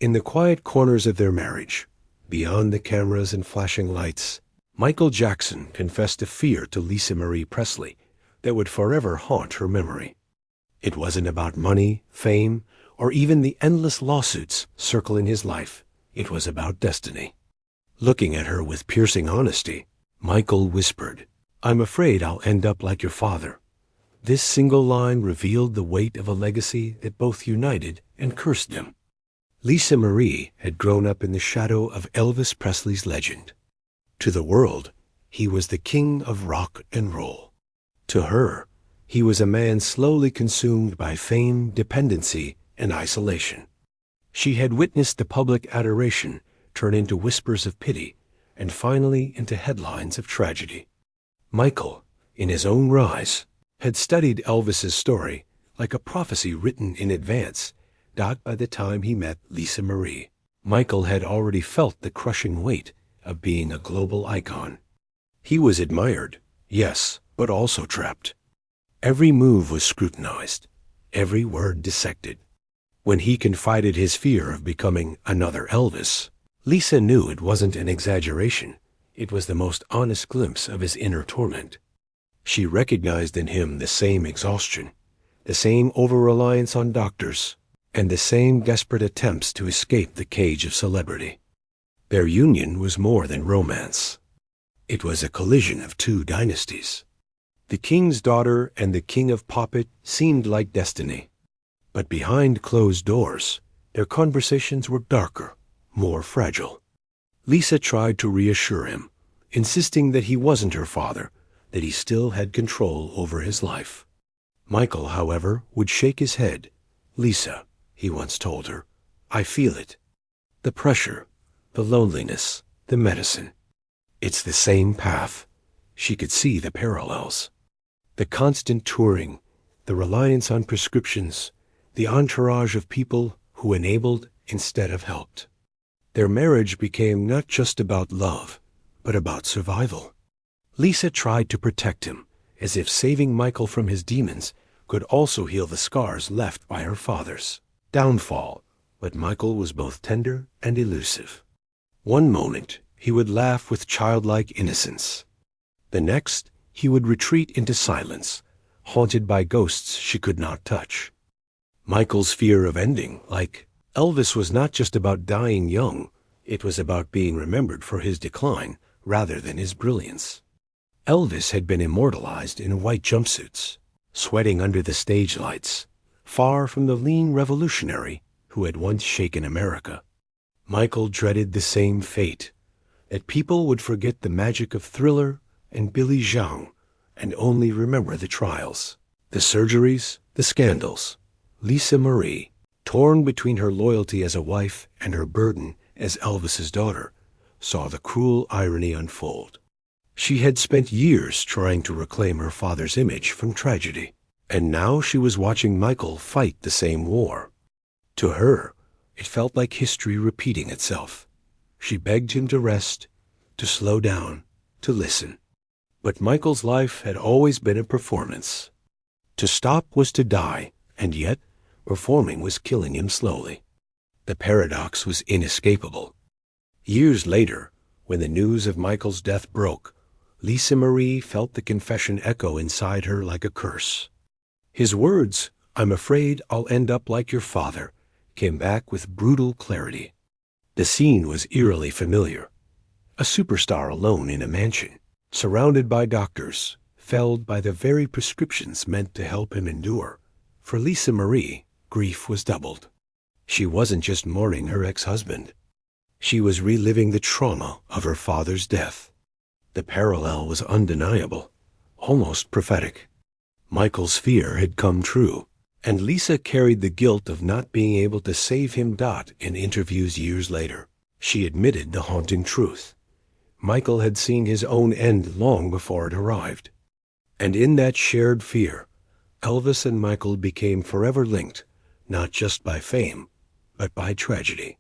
In the quiet corners of their marriage, beyond the cameras and flashing lights, Michael Jackson confessed a fear to Lisa Marie Presley that would forever haunt her memory. It wasn't about money, fame, or even the endless lawsuits circling his life. It was about destiny. Looking at her with piercing honesty, Michael whispered, "I'm afraid I'll end up like your father." This single line revealed the weight of a legacy that both united and cursed him. Lisa Marie had grown up in the shadow of Elvis Presley's legend. To the world, he was the king of rock and roll. To her, he was a man slowly consumed by fame, dependency, and isolation. She had witnessed the public adoration turn into whispers of pity and finally into headlines of tragedy. Michael, in his own rise, had studied Elvis's story like a prophecy written in advance. By the time he met Lisa Marie, Michael had already felt the crushing weight of being a global icon. He was admired, yes, but also trapped. Every move was scrutinized, every word dissected. When he confided his fear of becoming another Elvis, Lisa knew it wasn't an exaggeration. It was the most honest glimpse of his inner torment. She recognized in him the same exhaustion, the same over-reliance on doctors, and the same desperate attempts to escape the cage of celebrity. Their union was more than romance. It was a collision of two dynasties. The king's daughter and the king of pop seemed like destiny. But behind closed doors, their conversations were darker, more fragile. Lisa tried to reassure him, insisting that he wasn't her father, that he still had control over his life. Michael, however, would shake his head. "Lisa," he once told her, "I feel it. The pressure, the loneliness, the medicine. It's the same path." She could see the parallels. The constant touring, the reliance on prescriptions, the entourage of people who enabled instead of helped. Their marriage became not just about love, but about survival. Lisa tried to protect him, as if saving Michael from his demons could also heal the scars left by her father's downfall. But Michael was both tender and elusive. One moment, he would laugh with childlike innocence. The next, he would retreat into silence, haunted by ghosts she could not touch. Michael's fear of ending, like Elvis, was not just about dying young. It was about being remembered for his decline rather than his brilliance. Elvis had been immortalized in white jumpsuits, sweating under the stage lights, far from the lean revolutionary who had once shaken America. Michael dreaded the same fate, that people would forget the magic of Thriller and Billy Jean and only remember the trials, the surgeries, the scandals. Lisa Marie, torn between her loyalty as a wife and her burden as Elvis's daughter, saw the cruel irony unfold. She had spent years trying to reclaim her father's image from tragedy, and now she was watching Michael fight the same war. To her, it felt like history repeating itself. She begged him to rest, to slow down, to listen. But Michael's life had always been a performance. To stop was to die, and yet performing was killing him slowly. The paradox was inescapable. Years later, when the news of Michael's death broke, Lisa Marie felt the confession echo inside her like a curse. His words, "I'm afraid I'll end up like your father," came back with brutal clarity. The scene was eerily familiar. A superstar alone in a mansion, surrounded by doctors, felled by the very prescriptions meant to help him endure. For Lisa Marie, grief was doubled. She wasn't just mourning her ex-husband. She was reliving the trauma of her father's death. The parallel was undeniable, almost prophetic. Michael's fear had come true, and Lisa carried the guilt of not being able to save him. In interviews years later, she admitted the haunting truth. Michael had seen his own end long before it arrived. And in that shared fear, Elvis and Michael became forever linked, not just by fame, but by tragedy.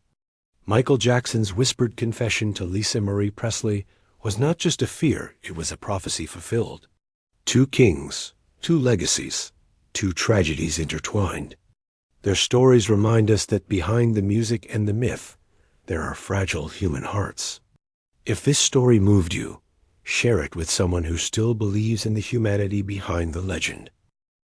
Michael Jackson's whispered confession to Lisa Marie Presley was not just a fear, it was a prophecy fulfilled. Two kings, two legacies, two tragedies intertwined. Their stories remind us that behind the music and the myth, there are fragile human hearts. If this story moved you, share it with someone who still believes in the humanity behind the legend.